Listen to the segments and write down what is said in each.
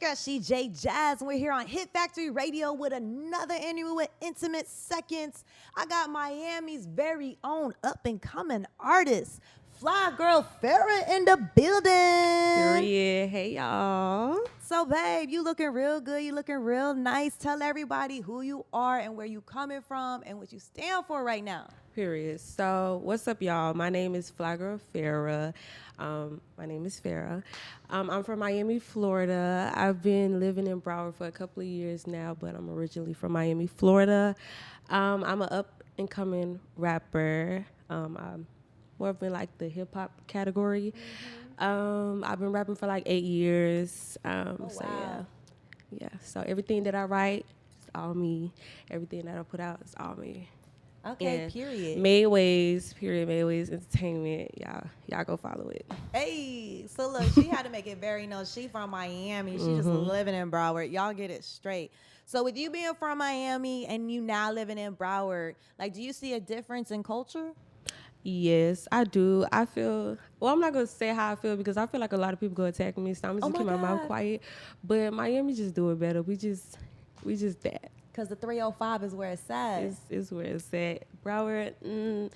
girl, Shejay Jaz, and we're here on Hit Factory Radio with another interview with Intimate Seconds. I got Miami's very own up-and-coming artist, Flygirlfarrah, in the building. Period. Hey, y'all. So, babe, you looking real good. You looking real nice. Tell everybody who you are and where you coming from and what you stand for right now. Period. So, what's up, y'all? My name is Flygirfarrah. My name is Farrah. I'm from Miami, Florida. I've been living in Broward for a couple of years now, but I'm originally from Miami, Florida. I'm an up-and-coming rapper. I'm more of in like the hip-hop category. I've been rapping for like 8 years. Wow. Yeah. So everything that I write is all me. Everything that I put out is all me. Okay, And period. Made Ways Entertainment. Y'all go follow it. Hey, so look, she had to make it very known. She from Miami. She just living in Broward. Y'all get it straight. So with you being from Miami and you now living in Broward, like, do you see a difference in culture? Yes, I do. I feel, well, I'm not going to say how I feel because I feel like a lot of people go attack me, so I'm just keep my mouth quiet. But Miami just do it better. We just that. Because the 305 is where it's at. It's where it's at. Broward,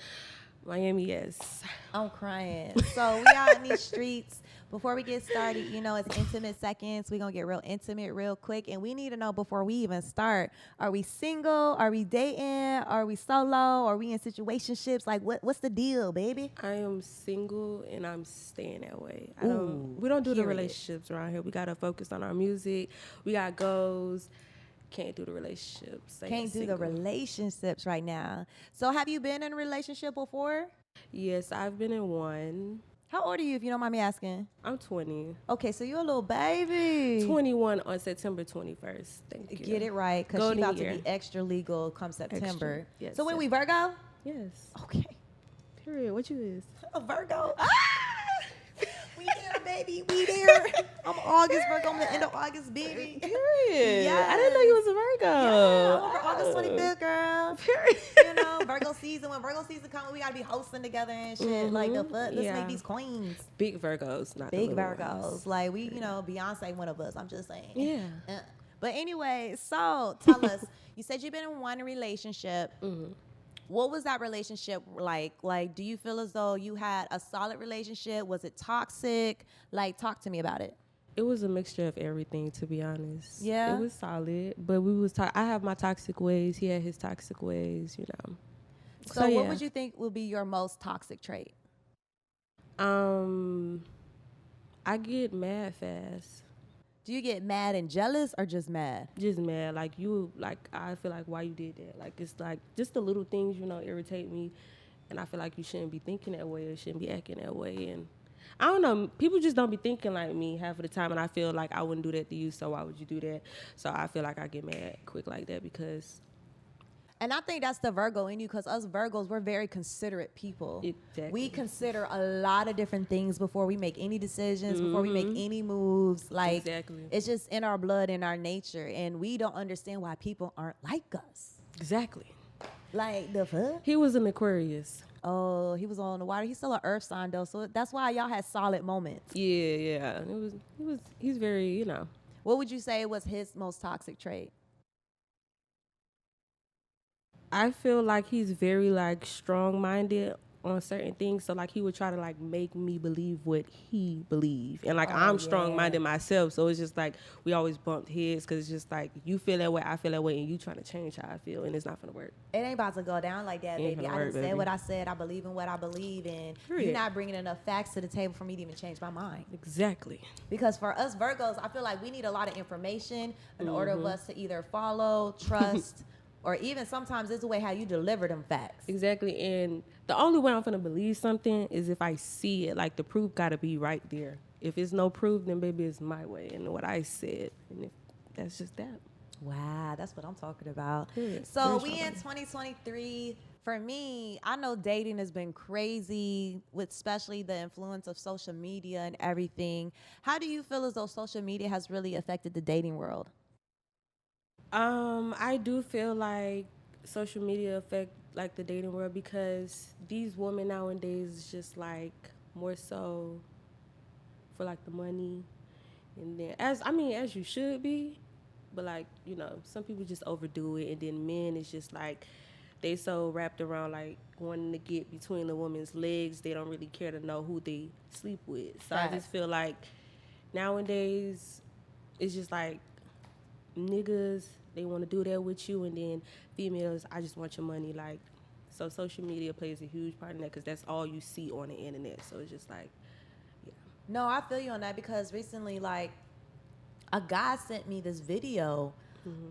Miami, yes. I'm crying. So we out in these streets. Before we get started, you know, it's Intimate Seconds. We're going to get real intimate real quick. And we need to know before we even start, are we single? Are we dating? Are we solo? Are we in situationships? Like, what's the deal, baby? I am single and I'm staying that way. Ooh, we don't do the period. relationships around here. We got to focus on our music. We got goals. Can't do the relationships. Can't do the relationships right now. So have you been in a relationship before? Yes, I've been in one. How old are you, if you don't mind me asking? I'm 20. Okay, so you're a little baby. 21 on September 21st. Thank you. Get it right, because she's about to be extra legal come September. Extra. Yes, so when we Virgo? Yes. Okay. Period. What you is? A Virgo. We there, baby. We there. I'm August Virgo. I'm the end of August, baby. Period. Yes. I didn't know you was a Virgo. Yeah, August 25th, girl. Period. You know, Virgo season. When Virgo season comes, we got to be hosting together and shit. Like, the fuck? Let's make these queens. Big Virgos, not Big the Virgos. ones. Like, we, you know, Beyonce one of us. I'm just saying. Yeah. But anyway, so tell us, you said you've been in one relationship. What was that relationship like? Like, do you feel as though you had a solid relationship? Was it toxic? Like, talk to me about it. It was a mixture of everything, to be honest. Yeah? It was solid, but we was I have my toxic ways. He had his toxic ways, you know. So what would you think would be your most toxic trait? I get mad fast. Do you get mad and jealous or just mad? Just mad. Like, I feel like, why you did that? Like, it's like, just the little things, you know, irritate me. And I feel like you shouldn't be thinking that way or shouldn't be acting that way. And I don't know, people just don't be thinking like me half of the time. And I feel like I wouldn't do that to you, so why would you do that? So I feel like I get mad quick like that because... And I think that's the Virgo in you, because us Virgos, we're very considerate people. Exactly. We consider a lot of different things before we make any decisions, before we make any moves. Like, it's just in our blood, in our nature. And we don't understand why people aren't like us. Exactly. Like, the fuck? He was an Aquarius. Oh, he was on the water. He's still an earth sign, though. So that's why y'all had solid moments. Yeah. He's very, you know. What would you say was his most toxic trait? I feel like he's very, like, strong-minded on certain things. So, like, he would try to, like, make me believe what he believed. And, like, I'm strong-minded myself. So, it's just, like, we always bumped heads because it's just, like, you feel that way, I feel that way, and you trying to change how I feel, and it's not going to work. It ain't about to go down like that, baby. I done said what I said. I believe in what I believe in. You're not bringing enough facts to the table for me to even change my mind. Exactly. Because for us Virgos, I feel like we need a lot of information in order of us to either follow, trust, or even sometimes it's the way how you deliver them facts. Exactly. And the only way I'm going to believe something is if I see it. Like, the proof got to be right there. If it's no proof, then maybe it's my way and what I said. And if that's just that. Wow, that's what I'm talking about. Period. So we in 2023. For me, I know dating has been crazy, with especially the influence of social media and everything. How do you feel as though social media has really affected the dating world? I do feel like social media affect, like, the dating world because these women nowadays is just, like, more so for, like, the money And then as you should be, but like, you know, some people just overdo it, and then men is just like they so wrapped around like wanting to get between the woman's legs, they don't really care to know who they sleep with. So I just feel like nowadays it's just like niggas, they want to do that with you, and then females, I just want your money. Like, so social media plays a huge part in that because that's all you see on the internet. So it's just like, yeah. No, I feel you on that because recently, like, a guy sent me this video,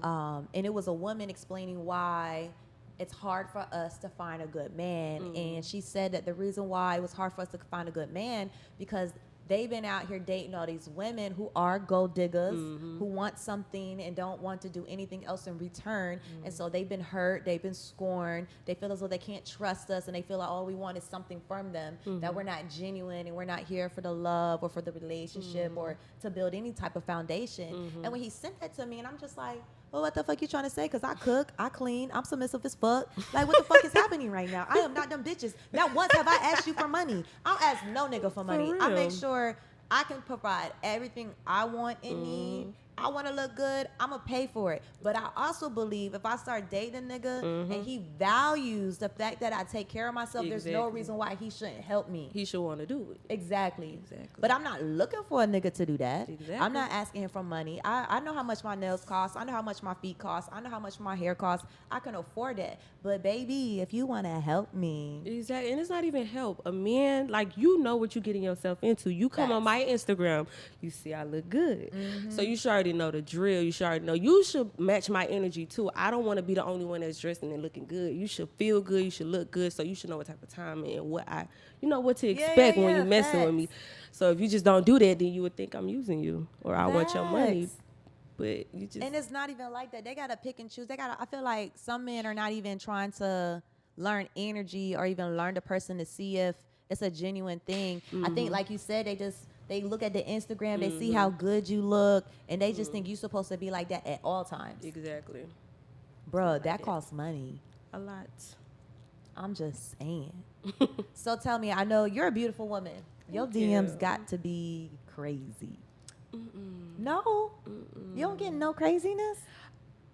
and it was a woman explaining why it's hard for us to find a good man. And she said that the reason why it was hard for us to find a good man because they've been out here dating all these women who are gold diggers, who want something and don't want to do anything else in return. And so they've been hurt, they've been scorned, they feel as though they can't trust us, and they feel like all we want is something from them, that we're not genuine and we're not here for the love or for the relationship or to build any type of foundation. And when he sent that to me, and I'm just like, well, what the fuck you trying to say? Because I cook, I clean, I'm submissive as fuck. Like, what the fuck is happening right now? I am not them bitches. Not once have I asked you for money. I'll ask no nigga for money. I make sure I can provide everything I want and need. I want to look good, I'm going to pay for it. But I also believe if I start dating a nigga and he values the fact that I take care of myself, there's no reason why he shouldn't help me. He should want to do it. Exactly. But I'm not looking for a nigga to do that. I'm not asking him for money. I know how much my nails cost. I know how much my feet cost. I know how much my hair costs. I can afford that. But baby, if you want to help me. Exactly. And it's not even help. A man, like, you know what you're getting yourself into. You come on my Instagram, you see I look good. So you should already know the drill. You should already know. You should match my energy too. I don't want to be the only one that's dressing and looking good. You should feel good. You should look good. So you should know what type of time and what to expect when you're messing with me. So if you just don't do that, then you would think I'm using you or I want your money. But you just, and it's not even like that. They gotta pick and choose. I feel like some men are not even trying to learn energy or even learn the person to see if it's a genuine thing. I think, like you said, they look at the Instagram, they see how good you look, and they just think you're supposed to be like that at all times. Exactly. Bruh, that costs money. A lot. I'm just saying. So tell me, I know you're a beautiful woman. Your DMs got to be crazy. No? You don't get no craziness?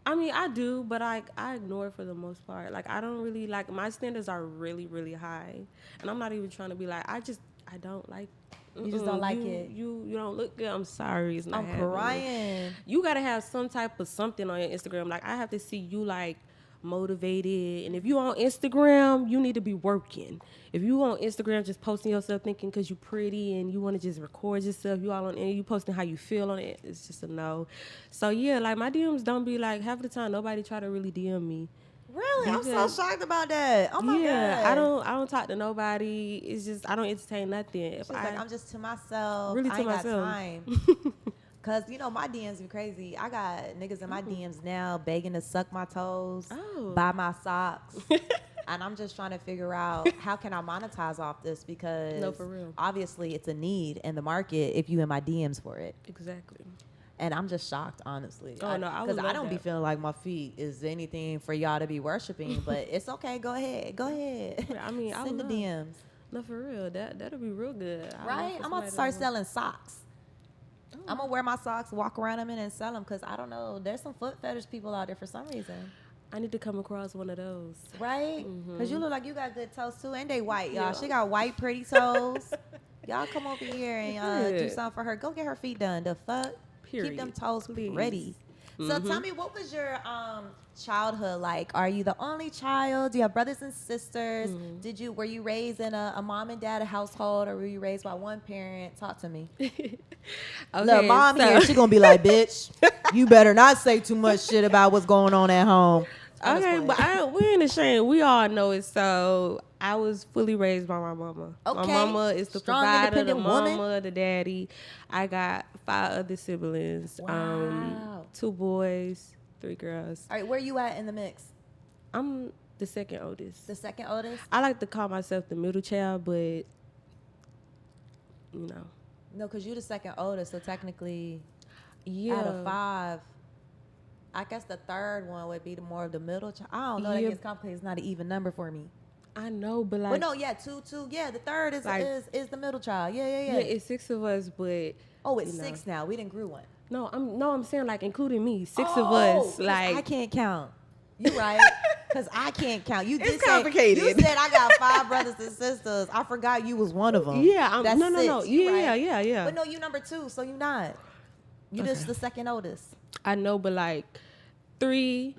I mean, I do, but I ignore it for the most part. Like, I don't really, like, my standards are really, really high. And I'm not even trying to be like, I don't like. You just don't like it. You don't look good. I'm sorry. It's not I'm happening. crying. You got to have some type of something on your Instagram. Like, I have to see you, like, motivated. And if you on Instagram, you need to be working. If you on Instagram just posting yourself thinking because you pretty and you want to just record yourself, you all on and you posting how you feel on it, it's just a no. So yeah, like, my DMs don't be like, half the time nobody try to really DM me. Really? I'm so shocked about that. Oh my God. I don't talk to nobody. It's just I don't entertain nothing. She's like, I'm just to myself. Really I to ain't myself. got time. Cause you know my DMs be crazy. I got niggas in my DMs now begging to suck my toes, buy my socks, and I'm just trying to figure out how can I monetize off this because No, for real. obviously it's a need in the market if you in my DMs for it. Exactly. And I'm just shocked, honestly. Oh, no, I would because I love don't be that. feeling like my feet is anything for y'all to be worshiping, but it's okay. Go ahead. I mean, I send the would love- DMs. No, for real. That'll be real good. Right? I'm about to start selling socks. I'm gonna wear my socks, walk around them, and sell them because I don't know. There's some foot fetish people out there for some reason. I need to come across one of those. Right? Because you look like you got good toes too, and they white, y'all. Yeah. She got white, pretty toes. Y'all come over here and do Yeah. something for her. Go get her feet done. The fuck? Keep them Period. toes Please. ready. So tell me, what was your childhood like? Are you the only child? Do you have brothers and sisters? Were you raised in a mom and dad household, or were you raised by one parent? Talk to me. Okay, Look, mom here, she gonna be like, bitch, you better not say too much shit about what's going on at home. Okay, but we ain't ashamed. We all know it. So I was fully raised by my mama. Okay. My mama is the Strong, provider, the independent mama, woman. the daddy. I got 5 other siblings. Wow. 2 boys, 3 girls. All right, where you at in the mix? I'm the second oldest. The second oldest? I like to call myself the middle child, but you know. No, because you're the second oldest, so technically, Yeah. out of 5, I guess the third one would be more of the middle child. I don't know. That Yeah. gets complicated. It's not an even number for me. I know, but 2. Yeah, the third is like- is the middle child. Yeah. yeah, it's 6 of us, but Oh, it's you know. 6 now. We didn't grew one. No, I'm saying like including me, 6 of Oh, us. 'cause Like I can't count. You right? Because I can't count. You It's did say complicated. you said I got 5 brothers and sisters. I forgot you was one of them. Yeah, That's no. 6. You Yeah, right. yeah. But no, you number 2, so you not. You Okay. just the second oldest. I know, but like 3,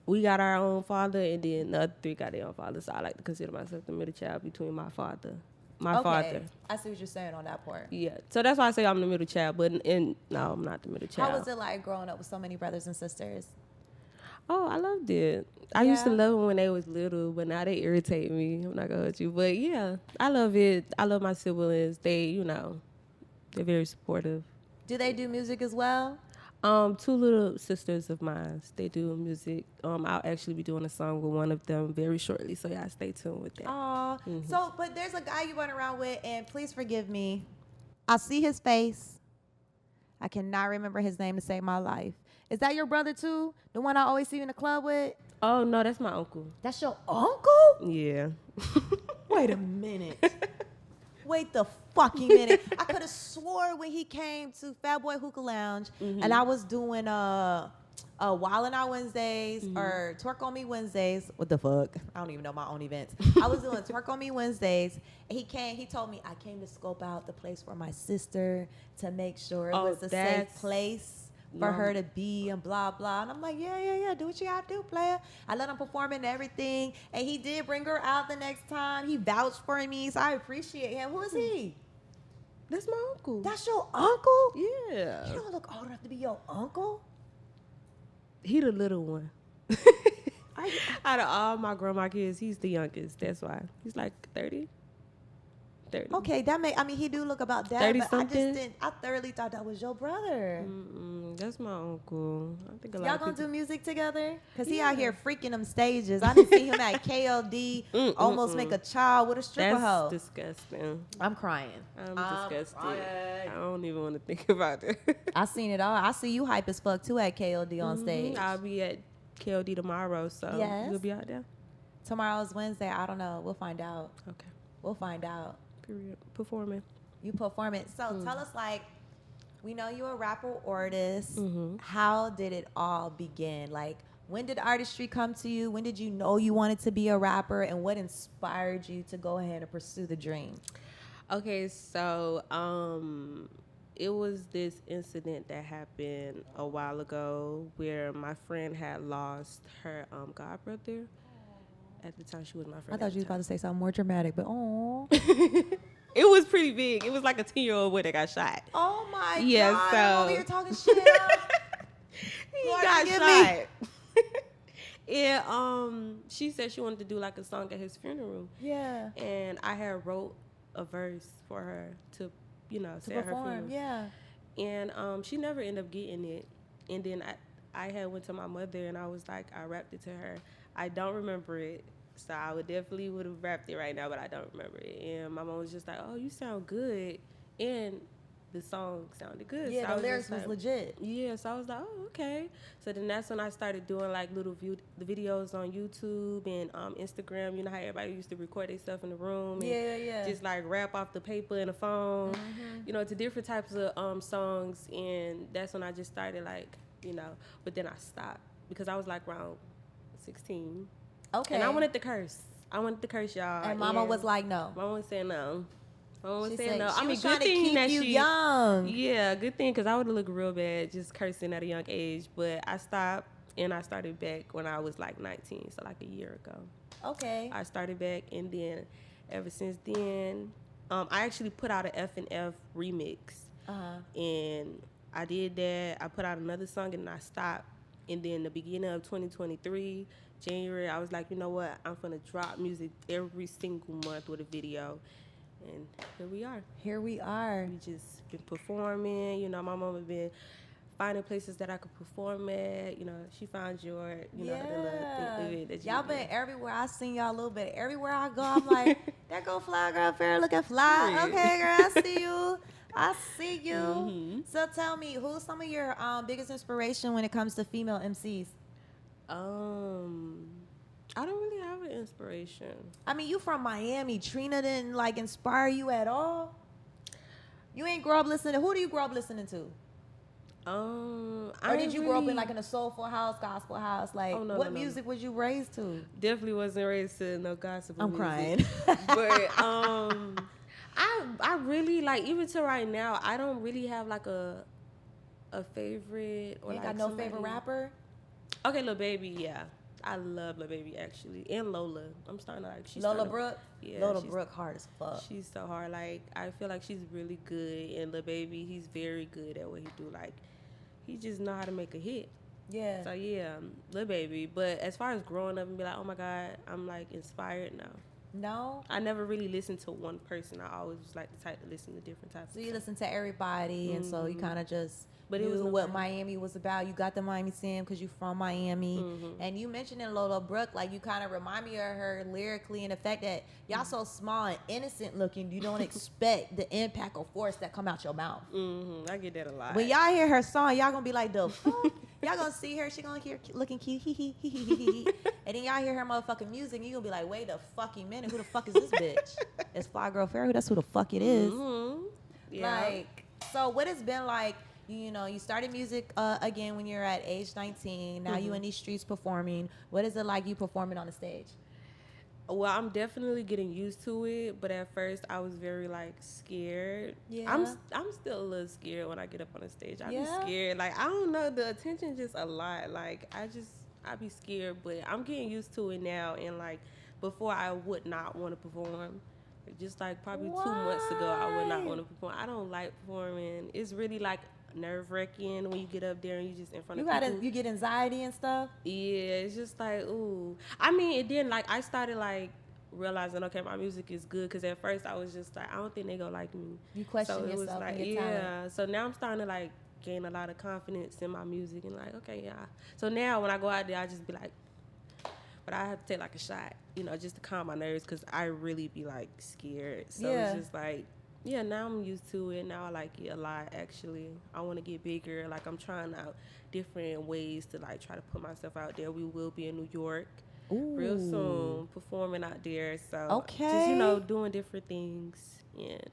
we got our own father, and then the other 3 got their own father. So I like to consider myself the middle child between my father. Father. I see what you're saying on that part. Yeah. So that's why I say I'm the middle child, but no, I'm not the middle child. How was it like growing up with so many brothers and sisters? Oh, I loved it. I used to Yeah? love them when they was little, but now they irritate me. I'm not gonna hurt you, but yeah, I love it. I love my siblings. They, they're very supportive. Do they do music as well? 2 little sisters of mine, they do music. I'll actually be doing a song with one of them very shortly, so y'all stay tuned with that. Aw. So, but there's a guy you run around with, and please forgive me. I see his face. I cannot remember his name to save my life. Is that your brother too? The one I always see you in the club with? Oh no, that's my uncle. That's your uncle? Yeah. Wait a minute. Wait the fucking minute. I could have swore when he came to Fat Boy Hookah Lounge and I was doing Wildin' Out Wednesdays or Twerk on Me Wednesdays. What the fuck? I don't even know my own events. I was doing Twerk on Me Wednesdays. And he told me I came to scope out the place for my sister to make sure it was a safe place for her to be and blah, blah. And I'm like, yeah. Do what you gotta do, player. I let him perform and everything. And he did bring her out the next time. He vouched for me, so I appreciate him. Who is he? That's my uncle. That's your uncle? Yeah. You don't look old enough to be your uncle. He the little one. Out of all my grandma kids, he's the youngest. That's why. He's like 30. Okay, he do look about that, 30 but something? I thoroughly thought that was your brother. That's my uncle. I think Y'all gonna do music together? Because he out here freaking them stages. I didn't see him at KLD almost make a child with a stripper hoe. That's disgusting. I'm crying. I'm disgusted. I don't even want to think about it. I seen it all. I see you hype as fuck too at KLD on stage. I'll be at KLD tomorrow, so Yes. you'll be out there. Tomorrow's Wednesday. I don't know. We'll find out. Okay. We'll find out. Period. Performing. You perform it. So tell us, like, we know you're a rapper artist. How did it all begin? Like, when did artistry come to you? When did you know you wanted to be a rapper? And what inspired you to go ahead and pursue the dream? Okay, so it was this incident that happened a while ago where my friend had lost her godbrother. At the time, she was my friend. I thought you was about to say something more dramatic, but oh. It was pretty big. It was like a 10-year-old boy that got shot. Oh my Yeah, God. so- I'm over here talking shit. He Lord, got forgive shot. And she said she wanted to do like a song at his funeral. Yeah. And I had wrote a verse for her to say at her Perform, funeral. yeah. And she never ended up getting it. And then I had went to my mother and I was like, I rapped it to her. I don't remember it. So I would have rapped it right now, but I don't remember it. And my mom was just like, oh, you sound good. And the song sounded good. Yeah, so the lyrics was legit. Yeah, so I was like, oh, okay. So then that's when I started doing like the videos on YouTube and Instagram. You know how everybody used to record their stuff in the room and Yeah. just like rap off the paper and the phone, to different types of songs. And that's when I just started but then I stopped because I was like around 16. Okay. And I wanted to curse. Y'all. And Mama was like, no. Mama was saying no. She said no. she was trying to keep you young. Yeah, good thing, because I would have looked real bad just cursing at a young age. But I stopped, and I started back when I was like 19, so like a year ago. Okay. I started back, and then ever since then, I actually put out an F&F remix. And I did that. I put out another song, and I stopped. And then the beginning of 2023, January, I was like, you know what? I'm going to drop music every single month with a video. And here we are. We just been performing. My mom has been finding places that I could perform at. She found your, the event that y'all been everywhere. I seen y'all a little bit. Everywhere I go, I'm like, there go Flygirfarrah looking fly. Period. Okay, girl, I see you. I see you. So tell me, who's some of your biggest inspiration when it comes to female MCs? I don't really have an inspiration. I mean, you from Miami. Trina didn't inspire you at all? You ain't grow up listening to, who do you grow up listening to? Or did you grow up in like in a soulful house, gospel house? Like, what music was you raised to? Definitely wasn't raised to no gospel I'm music. crying. But I really like, even to right now, I don't really have like a favorite. Or You ain't like got no favorite rapper? Okay, Lil Baby, yeah. I love Lil Baby actually, and Lola. I'm starting to like. Lola Brooke. Yeah, Lola Brooke hard as fuck. She's so hard. Like, I feel like she's really good, and Lil Baby, he's very good at what he do. Like, he just know how to make a hit. Yeah. So yeah, Lil Baby. But as far as growing up and be like, oh my God, I'm like inspired. No. I never really listened to one person. I always was like the type to listen to different types. So you listen to everybody, and so you kind of just. But knew it was what Miami was about. You got the Miami Sam because you from Miami. And you mentioned in Lola Brooke, like you kind of remind me of her lyrically, and the fact that y'all so small and innocent looking, you don't expect the impact or force that come out your mouth. I get that a lot. When y'all hear her song, y'all gonna be like, the fuck? Y'all gonna see her, she gonna hear looking cute, and then y'all hear her motherfucking music, and you gonna be like, wait a fucking minute, who the fuck is this bitch? It's Flygirfarrah, that's who the fuck it is. Yeah. Like, so what it's been like. You know, you started music again when you're at age 19. Now you in these streets performing. What is it like you performing on the stage? Well, I'm definitely getting used to it, but at first I was very like scared. Yeah. I'm still a little scared when I get up on the stage. I be scared. Like, I don't know, the attention just a lot. Like, I be scared, but I'm getting used to it now. And like, before I would not want to perform. Just like probably 2 months ago, I would not want to perform. I don't like performing. It's really like nerve-wracking when you get up there and you just in front of people. You get anxiety and stuff? Yeah, it's just like, ooh. I mean, it didn't, like, I started like realizing, okay, my music is good, because at first I was just like, I don't think they gonna like me. You question so it yourself was like, and your talent. So now I'm starting to like gain a lot of confidence in my music, and like, okay, yeah. So now when I go out there, I just be like, but I have to take like a shot, you know, just to calm my nerves, because I really be like scared. So it's just like, yeah, now I'm used to it. Now I like it a lot, actually. I want to get bigger. Like, I'm trying out different ways to, like, try to put myself out there. We will be in New York real soon, performing out there. So, just, you know, doing different things and,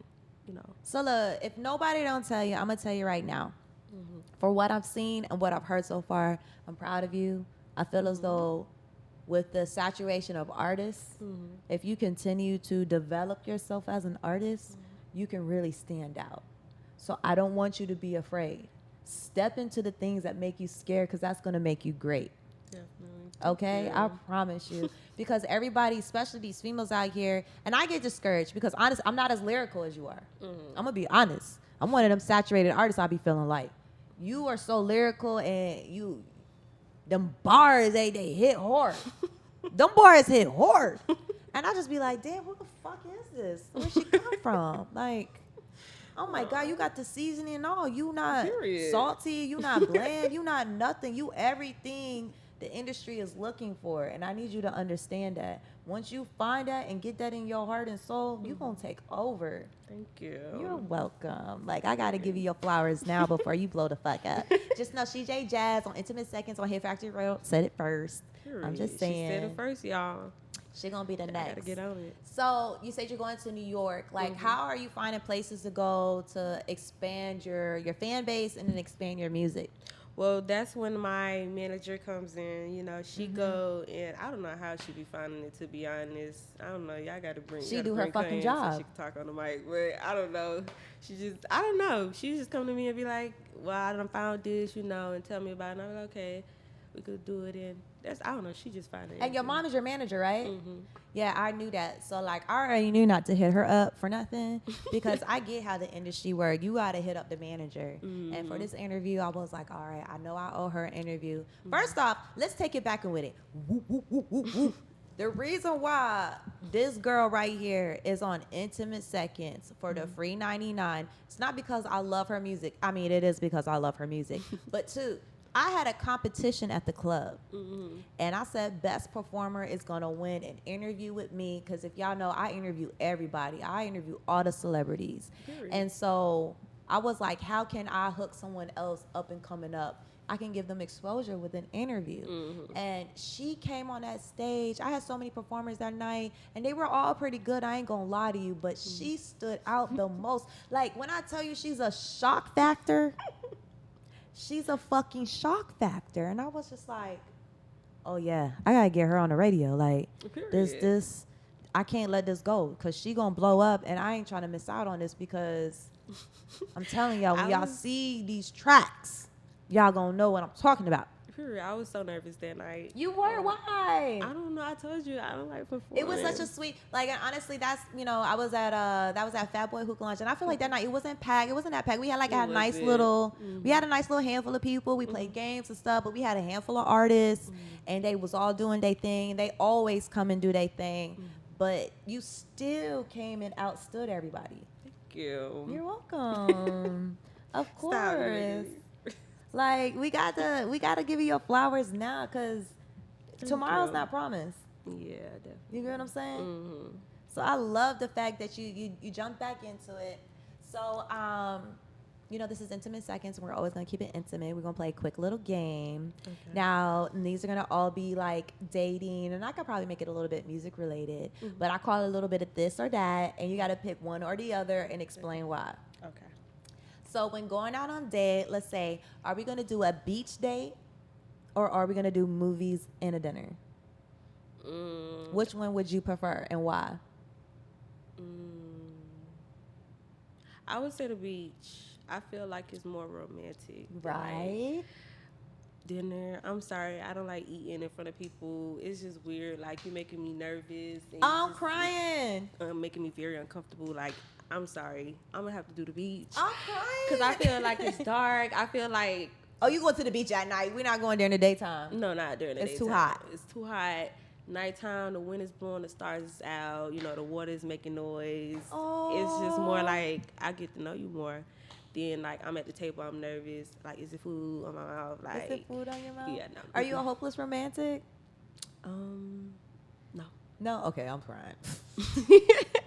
you know. So, look, if nobody don't tell you, I'm going to tell you right now. For what I've seen and what I've heard so far, I'm proud of you. I feel as though with the saturation of artists, if you continue to develop yourself as an artist, you can really stand out. So I don't want you to be afraid. Step into the things that make you scared, because that's going to make you great. Definitely. Okay? I promise you. Because everybody, especially these females out here, and I get discouraged because, honest, I'm not as lyrical as you are. I'm going to be honest. I'm one of them saturated artists I be feeling like. You are so lyrical, and them bars, they hit hard. Them bars hit hard. And I just be like, damn, who the fuck is this? Where she come from? Like, oh my God, you got the seasoning and all. You not salty, you not bland, you not nothing. You everything the industry is looking for. And I need you to understand that. Once you find that and get that in your heart and soul, you gonna take over. Thank you. You're welcome. Like, I gotta give you your flowers now before you blow the fuck up. Just know Shejay Jaz on Intimate Seconds on Hit Factory Road said it first. Period. I'm just saying. She said it first, y'all. She gonna be the next. I gotta get on it. So you said you're going to New York. Like, how are you finding places to go to expand your fan base and then expand your music? Well, that's when my manager comes in. You know, she go, and I don't know how she be finding it, to be honest. I don't know. Y'all got to bring. She do her fucking job. So she can talk on the mic, but I don't know. I don't know. She just come to me and be like, "Well, I done found this, you know," and tell me about it. And I'm like, "Okay, we could do it." And I don't know. She just found it. And your mom is your manager, right? Yeah, I knew that. So, like, I already knew not to hit her up for nothing, because I get how the industry works. You got to hit up the manager. And for this interview, I was like, all right, I know I owe her an interview. First off, let's take it back and with it. Whoop, whoop, whoop, whoop, whoop. The reason why this girl right here is on Intimate Seconds for the free 99, it's not because I love her music. I mean, it is because I love her music. But two, I had a competition at the club, and I said best performer is going to win an interview with me, because if y'all know, I interview everybody. I interview all the celebrities. And so I was like, how can I hook someone else up and coming up? I can give them exposure with an interview. And she came on that stage. I had so many performers that night, and they were all pretty good. I ain't gonna lie to you, but she stood out the most. Like, when I tell you she's a shock factor, she's a fucking shock factor. And I was just like, oh yeah, I gotta get her on the radio. Like, this, I can't let this go, because she gonna blow up, and I ain't trying to miss out on this, because I'm telling y'all, when y'all see these tracks, y'all gonna know what I'm talking about. I was so nervous that night. You were? Why? I don't know. I told you I don't like performing. It was such a sweet, like, and honestly, that's, I was at that was at Fat Boy Hookah Lunch, and I feel like that night it wasn't packed. It wasn't that packed. We had like a nice little, we had a nice little handful of people. We played games and stuff, but we had a handful of artists, and they was all doing their thing. They always come and do their thing, but you still came and outstood everybody. Thank you. You're welcome. Of course. Like, we gotta give you your flowers now, because tomorrow's not promised. Yeah, definitely. You get what I'm saying? So I love the fact that you jumped back into it. So this is Intimate Seconds, and we're always gonna keep it intimate. We're gonna play a quick little game. Okay. Now, these are gonna all be like dating, and I could probably make it a little bit music related, but I call it a little bit of this or that, and you gotta pick one or the other and explain why. Okay. So when going out on date, let's say, are we going to do a beach date, or are we going to do movies and a dinner? Which one would you prefer, and why? I would say the beach. I feel like it's more romantic. Right. Like dinner. I'm sorry, I don't like eating in front of people. It's just weird. Like, you're making me nervous. And I'm crying. Making me very uncomfortable. Like, I'm sorry, I'm gonna have to do the beach. I'm crying. Because I feel like it's dark. I feel like... Oh, you going to the beach at night? We're not going during the daytime. No, not during the daytime. It's too hot. It's too hot. Nighttime, the wind is blowing, the stars is out. The water is making noise. Oh. It's just more like, I get to know you more. Then, like, I'm at the table, I'm nervous. Like, is it food on my mouth? Like, is it food on your mouth? Yeah, no. Are you a hopeless romantic? No. No? Okay, I'm crying.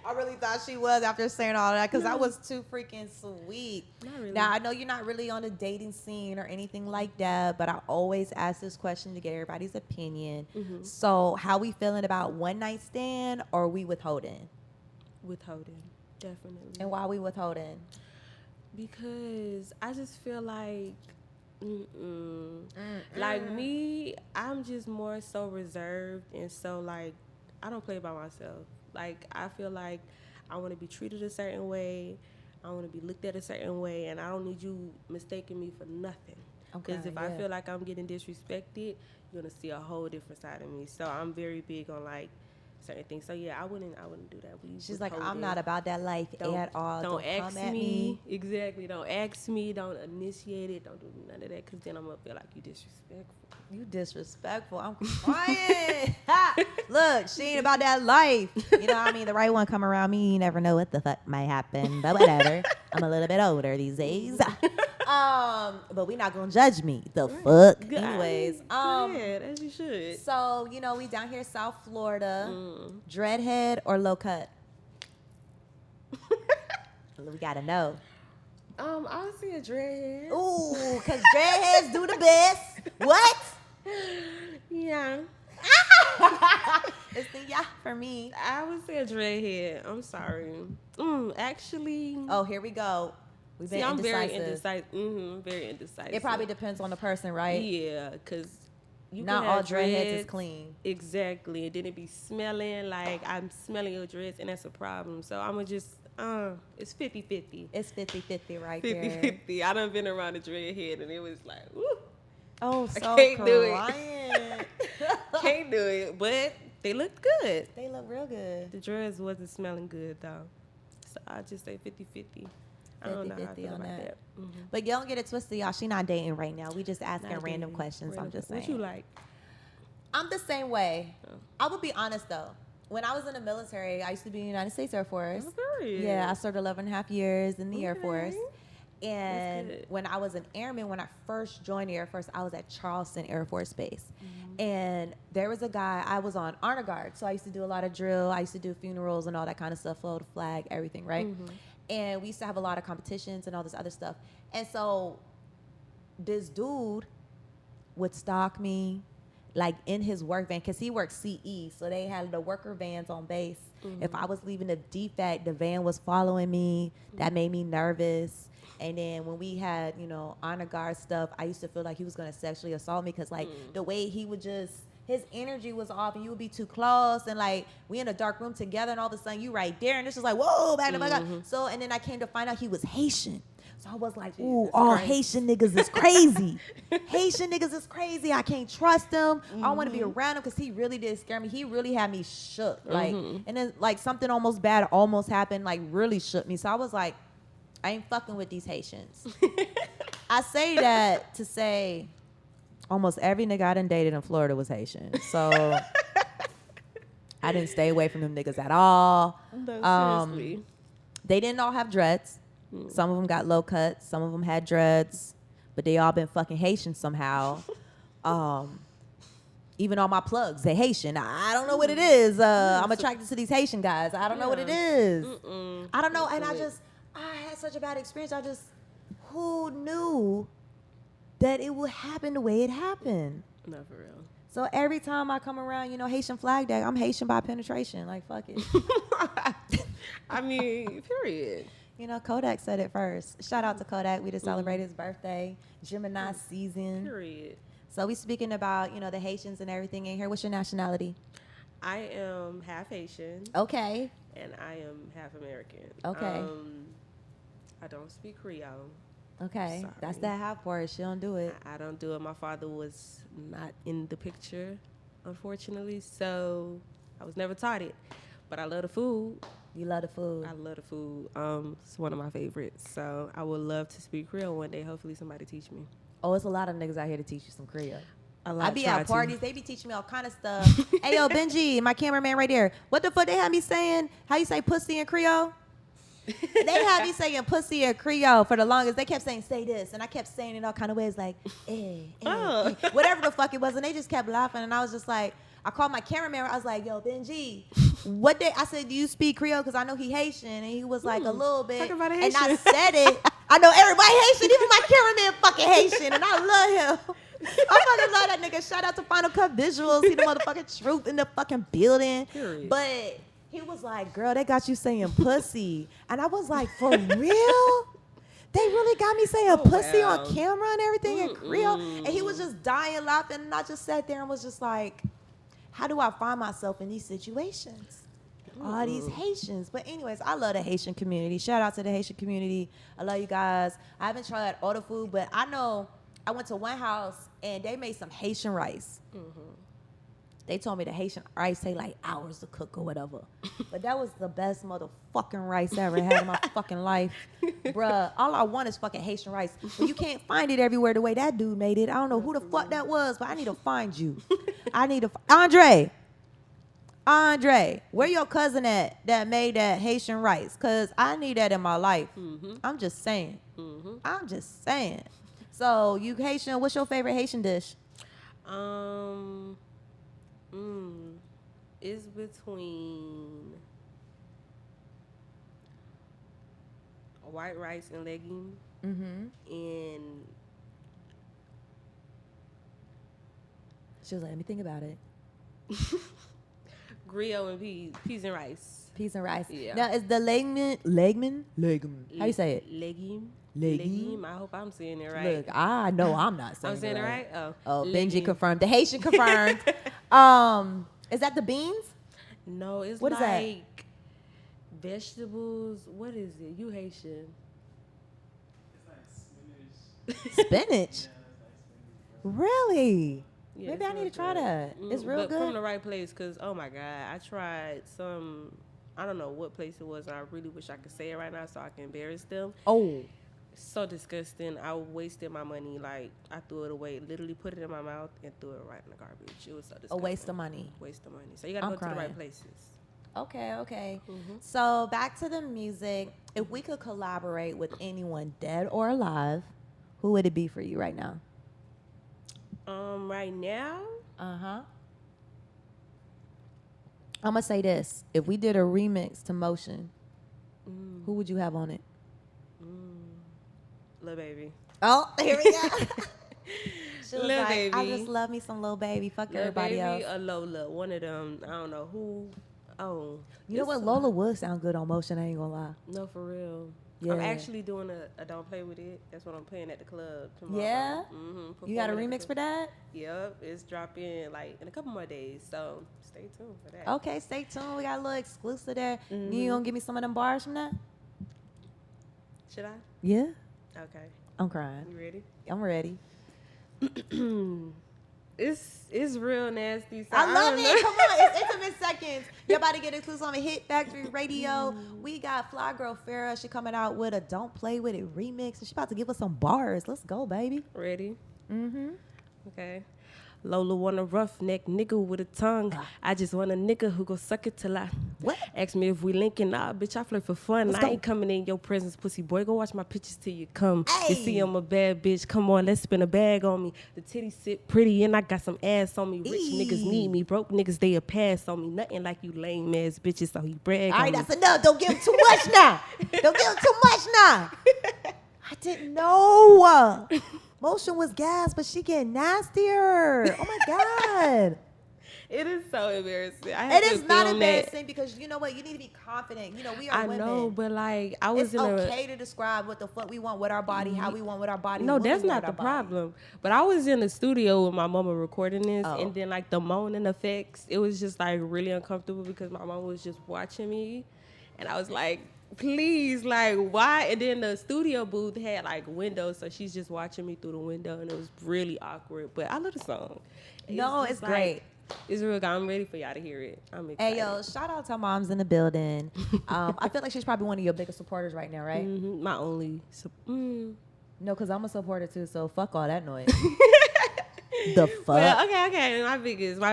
I really thought she was after saying all that, because that was too freaking sweet. Not really. Now, I know you're not really on the dating scene or anything like that, but I always ask this question to get everybody's opinion. So, how we feeling about one night stand, or are we withholding? Withholding, definitely. And why are we withholding? Because I just feel like, like me, I'm just more so reserved, and so, like, I don't play by myself. Like, I feel like I want to be treated a certain way. I want to be looked at a certain way, and I don't need you mistaking me for nothing. Because if I feel like I'm getting disrespected, you're gonna see a whole different side of me. So I'm very big on, like, certain things. So yeah, I wouldn't do that. She's like, I'm not about that life at all. Don't ask come at me. Exactly. Don't ask me. Don't initiate it. Don't do none of that, because then I'm gonna feel like you disrespectful. You disrespectful. I'm crying. Look, she ain't about that life. You know what I mean? The right one come around me, you never know what the fuck might happen. But whatever. I'm a little bit older these days. But we not gonna judge me. The fuck. Good. Anyways. Go ahead, as you should. So, we down here South Florida. Dreadhead or low cut? We gotta know. I would say a dreadhead. Ooh, cause dreadheads do the best. What? Yeah. It's the yeah for me. I would say a dreadhead. I'm sorry. Actually. Oh, here we go. We've been I'm indecisive. very indecisive. Very indecisive. It probably depends on the person, right? Yeah, because not all dreadheads is clean. Exactly. And then it be smelling like I'm smelling your dreads, and that's a problem. So I'm going to just, it's 50-50. It's 50-50 right there. 50-50. I done been around a dreadhead, and it was like, woo. Oh, so I can't do it. Can't do it, but they looked good. They look real good. The dreads wasn't smelling good, though. So I just say 50-50. I don't know how I feel about that. But you don't get it twisted, y'all. She not dating right now. We just asking Not random dating. questions. I'm just saying. What you like? I'm the same way. I would be honest, though. When I was in the military, I used to be in the United States Air Force. Oh, yeah, I served 11 and a half years in the Air Force. That's And good. when I was an airman, when I first joined the Air Force, I was at Charleston Air Force Base. And there was a guy, I was on honor guard. So I used to do a lot of drill. I used to do funerals and all that kind of stuff, float the flag, everything, right? And we used to have a lot of competitions and all this other stuff. And so this dude, would stalk me, like in his work van, because he works CE, so they had the worker vans on base. If I was leaving a defect, the van was following me. That made me nervous. And then when we had, honor guard stuff, I used to feel like he was going to sexually assault me because, like, the way he would just, his energy was off and you would be too close. And, like, we in a dark room together and all of a sudden you right there. And it's just like, whoa, back to my God. So, and then I came to find out he was Haitian. So I was like, ooh, all Haitian niggas is crazy. Haitian niggas is crazy. I can't trust them. I don't want to be around him because he really did scare me. He really had me shook. Like, and then, like, something almost bad almost happened, like, really shook me. So I was like, I ain't fucking with these Haitians. I say that to say almost every nigga I done dated in Florida was Haitian. So I didn't stay away from them niggas at all. No, seriously. They didn't all have dreads. Some of them got low cuts. Some of them had dreads. But they all been fucking Haitian somehow. Even all my plugs, they Haitian. I don't know what it is. I'm attracted to these Haitian guys. I don't know what it is. I don't know. And I had such a bad experience. Who knew that it would happen the way it happened? Not for real. So every time I come around, Haitian Flag Day, I'm Haitian by penetration. Like, fuck it. I mean, period. Kodak said it first. Shout out to Kodak. We just celebrated his birthday. Gemini season. Period. So we speaking about, the Haitians and everything in here. What's your nationality? I am half Haitian. Okay. And I am half American. Okay. I don't speak Creole. Okay. Sorry. That's that half part. She don't do it. I don't do it. My father was not in the picture, unfortunately. So I was never taught it. But I love the food. You love the food. I love the food. It's one of my favorites. So I would love to speak Creole one day. Hopefully somebody teach me. Oh, it's a lot of niggas out here to teach you some Creole. I be at parties. They be teaching me all kind of stuff. Hey, yo, Benji, my cameraman right there. What the fuck they had me saying? How you say pussy in Creole? They had me saying pussy in Creole for the longest. They kept saying, say this. And I kept saying it all kind of ways like, whatever the fuck it was. And they just kept laughing. And I was just like, I called my cameraman. I was like, yo, Benji, I said, do you speak Creole? Because I know he Haitian. And he was like, a little bit. Talk about a and Haitian. I said it. I know everybody Haitian. Even my cameraman fucking Haitian. And I love him. I fucking love that nigga. Shout out to Final Cut Visuals. He the motherfucking truth in the fucking building. Period. But he was like, girl, they got you saying pussy. And I was like, for real? They really got me saying pussy on camera and everything in Creole? And he was just dying laughing. And I just sat there and was just like, how do I find myself in these situations? All these Haitians. But anyways, I love the Haitian community. Shout out to the Haitian community. I love you guys. I haven't tried all the food, but I know I went to one house and they made some Haitian rice. They told me the Haitian rice take like hours to cook or whatever. But that was the best motherfucking rice I ever had in my fucking life. Bruh, all I want is fucking Haitian rice. But you can't find it everywhere the way that dude made it. I don't know who the fuck that was, but I need to find you. Andre, where your cousin at that made that Haitian rice? Because I need that in my life. I'm just saying. I'm just saying. So, you Haitian, what's your favorite Haitian dish? It's between white rice and legume and She was like, let me think about it. griot and peas and rice. Peas and rice. Yeah. Now, is the legume? How you say it? Legume. I hope I'm saying it right. Look, I know I'm not saying I'm saying it right? Oh, Benji legume. confirmed. The Haitian confirmed. Is that the beans? No, it's what like vegetables. What is it? You Haitian. It's like spinach. Spinach? Really? Yeah, Maybe it's I need real to try good. that. It's real but good. from the right place, because, oh, my God, I tried some, I don't know what place it was, and I really wish I could say it right now so I can embarrass them. Oh. So disgusting. I wasted my money. Like, I threw it away, literally put it in my mouth and threw it right in the garbage. It was so disgusting. A waste of money. Waste of money. So you got to go to the right places. Okay. So back to the music. If we could collaborate with anyone dead or alive, who would it be for you right now? Right now? I'm going to say this. If we did a remix to Motion, who would you have on it? Lil Baby. Oh, here we go. She was Lil like, I Baby. just love me some Lil Baby. Fuck Lil everybody Baby else. or Lola, one of them. I don't know who. Oh, You know it's what? so- Lola would sound good on motion. I ain't gonna lie. No, for real. Yeah. I'm actually doing a Don't Play With It. That's what I'm playing at the club tomorrow. Yeah? Mm-hmm. You got a remix for that? Yep, it's dropping like in a couple more days, so stay tuned for that. Okay, stay tuned. We got a little exclusive there. Mm-hmm. You gonna give me some of them bars from that? Should I? Yeah. Okay. I'm crying. You ready? I'm ready. It's real nasty. So I love don't it. know. Come on, it's intimate seconds. You're about to get exclusive on Hit Factory Radio. We got Flygirlfarrah. She coming out with a "Don't Play With It" remix, and she about to give us some bars. Let's go, baby. Ready? Mm-hmm. Okay. Lola want a roughneck nigga with a tongue. I just want a nigga who go suck it till I. What? Ask me if we linking. Nah, bitch, I flirt for fun. Let's I go. ain't coming in your presence, pussy boy. Go watch my pictures till you come. You see Hey. I'm a bad bitch. Come on, let's spin a bag on me. The titties sit pretty and I got some ass on me. Rich niggas need me. Broke niggas, they a pass on me. Nothing like you lame ass bitches, so he brag All on right, me. that's enough. Don't give him too much now. Don't give him too much now. I didn't know. Motion was gas, but she getting nastier. Oh my God. It is so embarrassing. I have It to is not film that. embarrassing because you know what? You need to be confident. You know, we are I women. know, but like I was It's in a. okay to describe what the fuck we want with our body, how we want with our body. No, when we that's want not the our body. problem. But I was in the studio with my mama recording this, Oh. and then like the moaning effects, it was just like really uncomfortable because my mama was just watching me, and I was like, please, like why? And then the studio booth had like windows, so she's just watching me through the window, and it was really awkward. But I love the song. No, just it's great. It's real good. I'm ready for y'all to hear it. I'm excited. Hey, yo, shout out to moms in the building. I feel like she's probably one of your biggest supporters right now, right? My only. No, because I'm a supporter too, so fuck all that noise. The fuck? Well, okay. My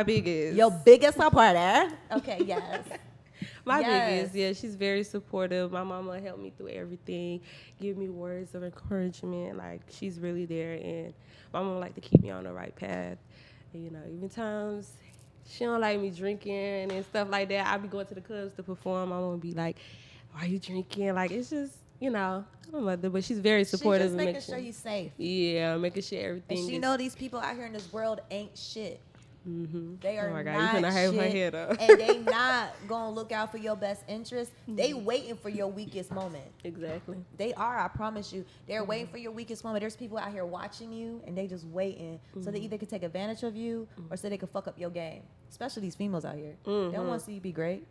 biggest. Your biggest supporter? Okay, yes. My Yes. biggest, yeah, she's very supportive. My mama helped me through everything, give me words of encouragement. Like, she's really there, and my mama like to keep me on the right path. And, you know, even times she don't like me drinking and stuff like that. I be going to the clubs to perform. My mama be like, "Why you drinking?" Like, it's just, you know, my mother, but she's very supportive. She's just and making makes sure you safe. Yeah, making sure everything. And she is, know these people out here in this world ain't shit. They are Oh my God, not you finna have my shit, head up. and they not gonna look out for your best interest. They waiting for your weakest moment. Exactly. They are, I promise you. They're waiting for your weakest moment. There's people out here watching you, and they just waiting so they either can take advantage of you or so they can fuck up your game. Especially these females out here. They don't want to see you be great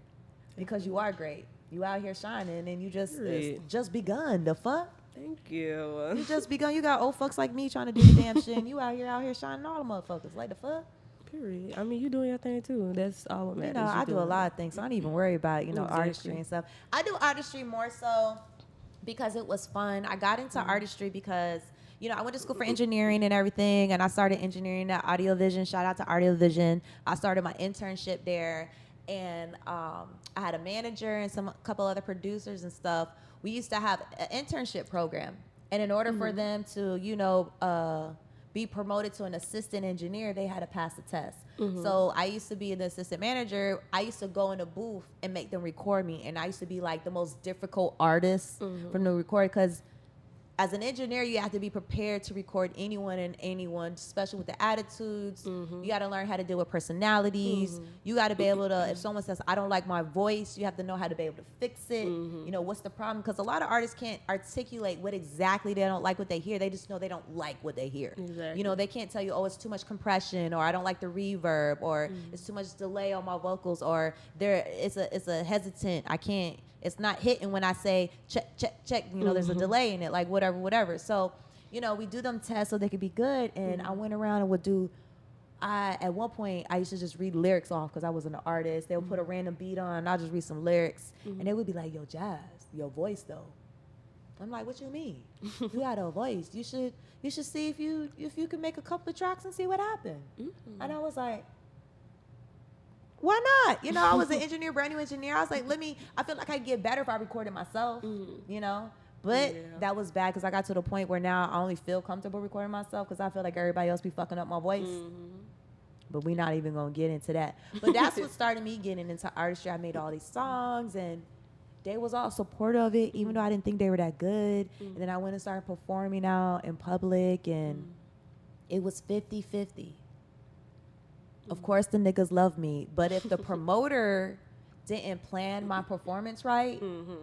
because you are great. You out here shining, and you just Period. it's just begun. The fuck. Thank you. You just begun. You got old fucks like me trying to do the damn shit, and you out here shining all the motherfuckers. Like the fuck? Period. I mean, you doing your thing too. That's all what matters. You know, I do a lot of things, so I don't even worry about, Exactly. artistry and stuff. I do artistry more so because it was fun. I got into artistry because, I went to school for engineering and everything, and I started engineering at Audio Vision. Shout out to Audio Vision. I started my internship there, and I had a manager and a couple other producers and stuff. We used to have an internship program, and in order for them to, be promoted to an assistant engineer, they had to pass the test. So I used to be the assistant manager. I used to go in the booth and make them record me, and I used to be like the most difficult artist from the record because as an engineer, you have to be prepared to record anyone and anyone, especially with the attitudes. You got to learn how to deal with personalities. You got to be able to, if someone says, I don't like my voice, you have to know how to be able to fix it. What's the problem? Because a lot of artists can't articulate what exactly they don't like what they hear. They just know they don't like what they hear. Exactly. They can't tell you, oh, it's too much compression, or I don't like the reverb, or it's too much delay on my vocals, or it's a hesitant. I can't. It's not hitting when I say check, check, check. There's a delay in it, like whatever. So, we do them tests so they could be good. And I went around and would do. At one point, I used to just read lyrics off because I was an artist. They would put a random beat on, and I'll just read some lyrics, and they would be like, "Yo, Jazz, your voice though." I'm like, "What you mean? You got a voice. You should see if you can make a couple of tracks and see what happened." And I was like, why not? I was an engineer, brand new engineer. I was like, I feel like I'd get better if I recorded myself, But that was bad because I got to the point where now I only feel comfortable recording myself because I feel like everybody else be fucking up my voice. But we're not even going to get into that. But that's what started me getting into artistry. I made all these songs, and they was all supportive of it, even though I didn't think they were that good. And then I went and started performing out in public, and it was 50-50. Of course, the niggas love me, but if the promoter didn't plan my performance right,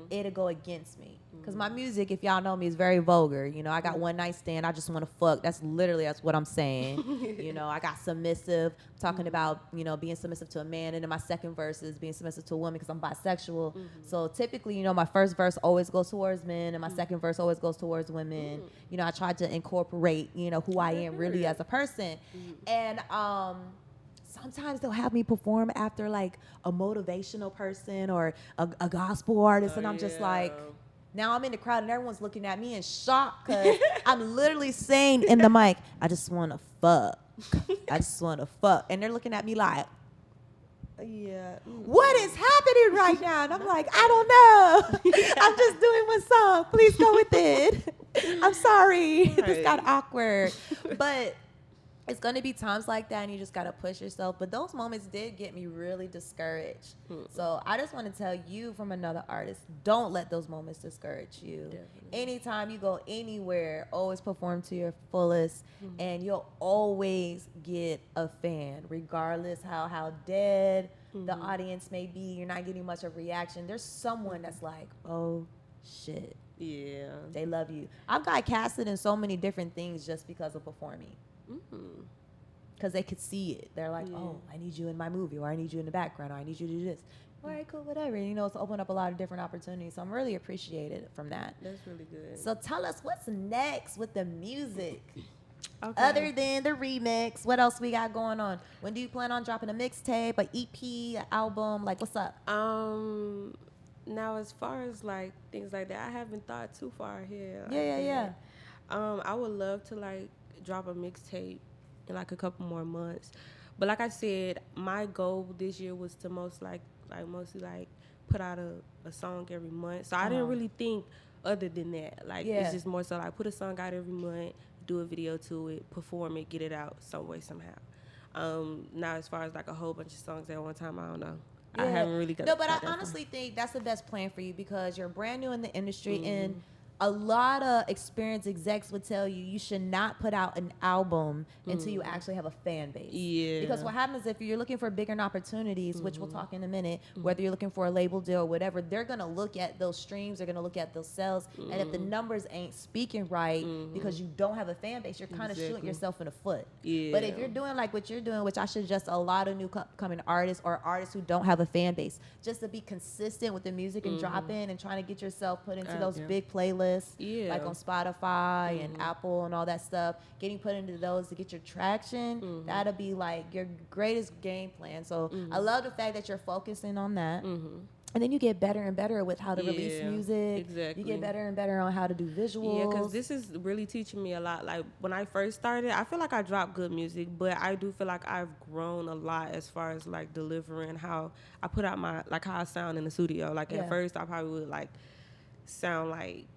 it'll go against me. Because my music, if y'all know me, is very vulgar. You know, I got one night stand. I just want to fuck. That's what I'm saying. You know, I got submissive, talking about, you know, being submissive to a man. And then my second verse is being submissive to a woman because I'm bisexual. So typically, you know, my first verse always goes towards men and my second verse always goes towards women. You know, I tried to incorporate, you know, who I am really as a person. And, sometimes they'll have me perform after like a motivational person or a gospel artist, and I'm just like, now I'm in the crowd and everyone's looking at me in shock because I'm literally saying in the mic, I just want to fuck. I just want to fuck. And they're looking at me like, what is happening right now? And I'm like, I don't know. I'm just doing my song. Please go with it. I'm sorry. This got awkward. But it's going to be times like that and you just got to push yourself. But those moments did get me really discouraged. So I just want to tell you from another artist, don't let those moments discourage you. Definitely. Anytime you go anywhere, always perform to your fullest and you'll always get a fan, regardless how dead the audience may be. You're not getting much of a reaction. There's someone that's like, oh, shit. Yeah. They love you. I've got casted in so many different things just because of performing. Because they could see it. They're like, oh, I need you in my movie, or I need you in the background, or I need you to do this. All right, cool, whatever. You know, it's opened up a lot of different opportunities. So I'm really appreciated from that. That's really good. So tell us what's next with the music. Okay. Other than the remix, what else we got going on? When do you plan on dropping a mixtape, an EP, an album? Like, what's up? Now, as far as like things like that, I haven't thought too far here. Yeah. I would love to like drop a mixtape in like a couple more months, but like I said, my goal this year was to mostly put out a song every month. So I didn't really think other than that. Like it's just more so like put a song out every month, do a video to it, perform it, get it out some way somehow. Now as far as like a whole bunch of songs at one time, I don't know. I haven't really got. No, but I honestly think that's the best plan for you because you're brand new in the industry and a lot of experienced execs would tell you should not put out an album until you actually have a fan base. Yeah. Because what happens if you're looking for bigger opportunities, which we'll talk in a minute, whether you're looking for a label deal or whatever, they're going to look at those streams, they're going to look at those sales, and if the numbers ain't speaking right because you don't have a fan base, you're kind of shooting yourself in the foot. Yeah. But if you're doing like what you're doing, which I suggest a lot of new coming artists or artists who don't have a fan base, just to be consistent with the music and dropping and trying to get yourself put into those big playlists. Like on Spotify and Apple and all that stuff, getting put into those to get your traction, that'll be like your greatest game plan. So I love the fact that you're focusing on that. And then you get better and better with how to release music. Exactly. You get better and better on how to do visuals. Yeah, because this is really teaching me a lot. Like when I first started, I feel like I dropped good music, but I do feel like I've grown a lot as far as like delivering how I put out my, like how I sound in the studio. Like at first I probably would like sound like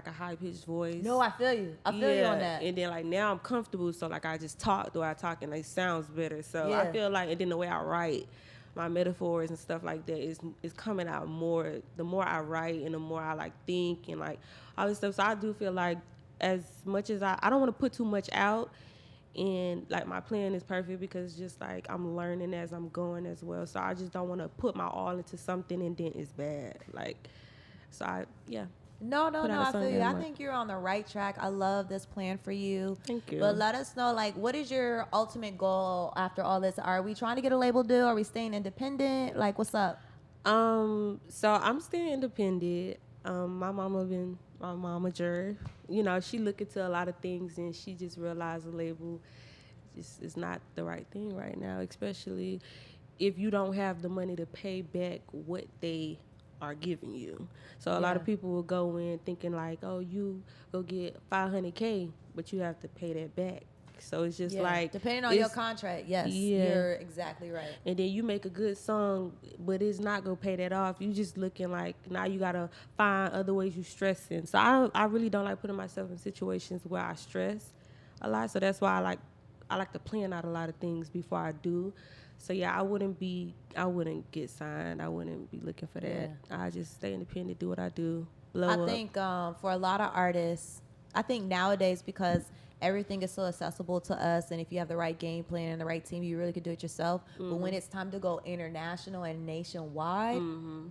a high-pitched voice. No, I feel you. I feel you on that. And then, like, now I'm comfortable, so, like, I just talk the way I talk, and it sounds better. So I feel like, and then the way I write, my metaphors and stuff like that is coming out more. The more I write and the more I, like, think and, like, all this stuff. So I do feel like as much as I don't want to put too much out, and, like, my plan is perfect because just, like, I'm learning as I'm going as well. So I just don't want to put my all into something and then it's bad. Like, so No, I feel you. I think you're on the right track. I love this plan for you. Thank you. But let us know, like, what is your ultimate goal after all this? Are we trying to get a label deal? Are we staying independent? Like, what's up? So I'm staying independent. My momager, you know, she look into a lot of things and she just realized the label just is not the right thing right now, especially if you don't have the money to pay back what they are giving you. So a lot of people will go in thinking like, oh, you go get $500K, but you have to pay that back. So it's just like depending on your contract, you're exactly right. And then you make a good song, but it's not gonna pay that off. You just looking like now you gotta find other ways you stressing. So I really don't like putting myself in situations where I stress a lot. So that's why I like to plan out a lot of things before I do. So yeah, I wouldn't get signed. I wouldn't be looking for that. Yeah. I just stay independent, do what I do, blow up. I think for a lot of artists, I think nowadays because everything is so accessible to us, and if you have the right game plan and the right team, you really could do it yourself. But when it's time to go international and nationwide,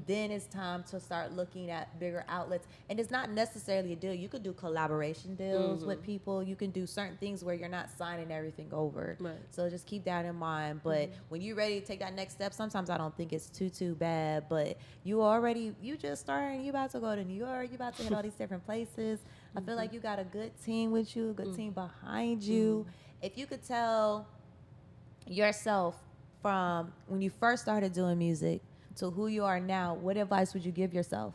then it's time to start looking at bigger outlets. And it's not necessarily a deal. You could do collaboration deals with people. You can do certain things where you're not signing everything over. Right. So just keep that in mind. But when you're ready to take that next step, sometimes I don't think it's too bad. But you just started. You about to go to New York. You about to hit all these different places. I feel like you got a good team with you, a good team behind you. If you could tell yourself from when you first started doing music to who you are now, what advice would you give yourself?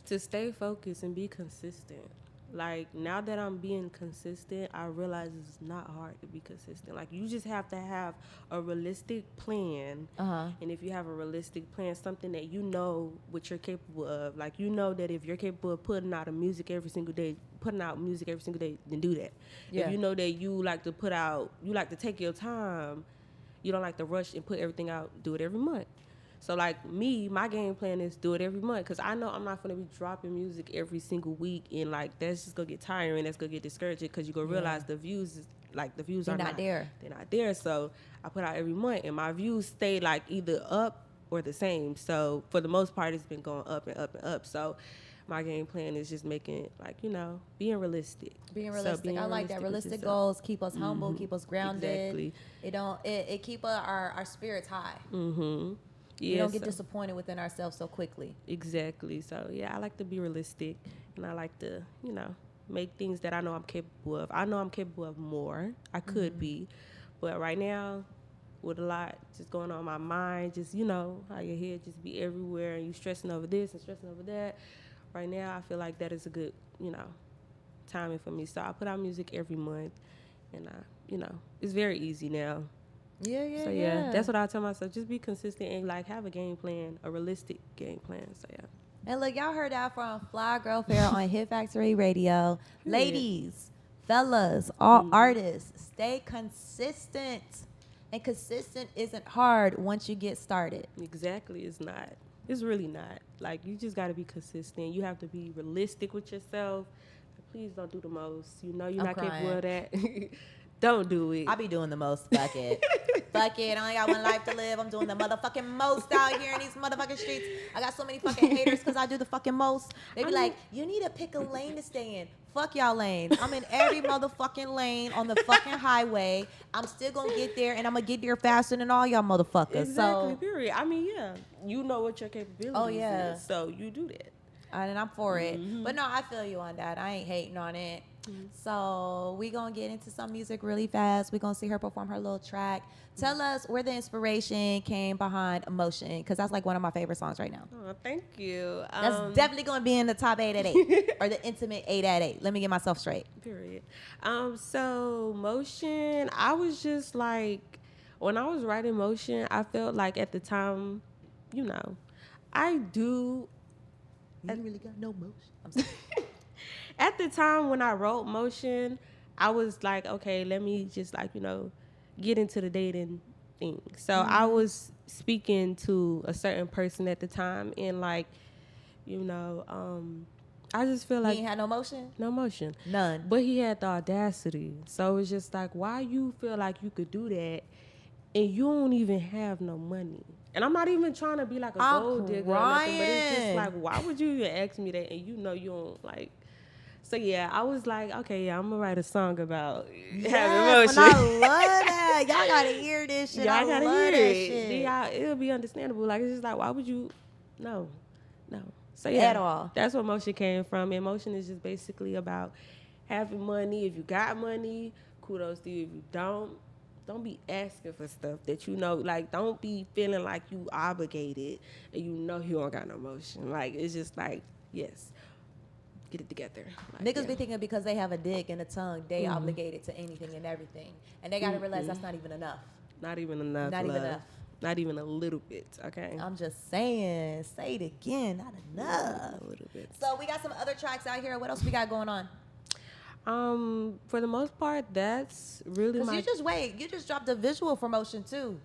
To stay focused and be consistent. Like, now that I'm being consistent, I realize it's not hard to be consistent. Like, you just have to have a realistic plan. And if you have a realistic plan, something that you know what you're capable of. Like, you know that if you're capable of putting out music every single day, then do that. Yeah. If you know that you like to take your time, you don't like to rush and put everything out, do it every month. So, like, my game plan is do it every month, because I know I'm not going to be dropping music every single week, and, like, that's just going to get tiring. That's going to get discouraging, because you're going to realize the views They're are not there. They're not there. So I put out every month, and my views stay, like, either up or the same. So for the most part, it's been going up and up and up. So my game plan is just making it, like, being realistic. Being realistic. I like that. Realistic goals keep us humble, keep us grounded. Exactly. It keep our spirits high. Yeah, We don't get disappointed within ourselves so quickly. Exactly. So, yeah, I like to be realistic, and I like to, make things that I know I'm capable of. I know I'm capable of more. I could be. But right now, with a lot just going on in my mind, just, how your head just be everywhere, and you stressing over this and stressing over that. Right now, I feel like that is a good, timing for me. So I put out music every month, and, it's very easy now. Yeah. So, yeah, that's what I tell myself. Just be consistent and, like, have a game plan, a realistic game plan. So, yeah. And look, y'all heard that from Flygirlfarrah on Hit Factory Radio. Ladies, fellas, all artists, stay consistent. And consistent isn't hard once you get started. Exactly. It's not. It's really not. Like, you just got to be consistent. You have to be realistic with yourself. Please don't do the most. You're not capable of that. Don't do it. I be doing the most. Fuck it. Fuck it. I only got one life to live. I'm doing the motherfucking most out here in these motherfucking streets. I got so many fucking haters because I do the fucking most. They be like, you need to pick a lane to stay in. Fuck y'all lanes. I'm in every motherfucking lane on the fucking highway. I'm still going to get there, and I'm going to get there faster than all y'all motherfuckers. Exactly, period. I mean, yeah. You know what your capabilities is, so you do that. And I'm for it. But no, I feel you on that. I ain't hating on it. So we gonna get into some music really fast. We gonna see her perform her little track. Tell us where the inspiration came behind Emotion, because that's like one of my favorite songs right now. Oh, thank you. That's definitely gonna be in the top 8 at 8 or the intimate 8 at 8. Let me get myself straight. Period. So Motion, I was just like, when I was writing Motion, I felt like at the time, I do. You really got no motion. I'm sorry. At the time when I wrote Motion, I was like, okay, let me just like, get into the dating thing. So I was speaking to a certain person at the time, and like, I just feel like he ain't had no motion? No motion. None. But he had the audacity. So it's just like, why you feel like you could do that and you don't even have no money? And I'm not even trying to be like a gold digger or nothing, but it's just like, why would you even ask me that and you don't like? So yeah, I was like, okay, yeah, I'm gonna write a song about having emotion. I love that. Y'all gotta hear this shit. Y'all gotta hear that it. shit. It'll be understandable. Like, it's just like, why would you? No. So yeah, at all. That's where Motion came from. And Motion is just basically about having money. If you got money, kudos to you. If you don't be asking for stuff that like, don't be feeling like you obligated and you don't got no motion. Like, it's just like, yes, get it together. Like, Niggas be thinking because they have a dick and a tongue, they obligated to anything and everything. And they gotta realize that's not even enough. Not even enough. Not even enough. Not even a little bit, okay? I'm just saying, say it again, not enough. A little bit. So we got some other tracks out here. What else we got going on? For the most part, that's really my... You just dropped a visual for Motion too.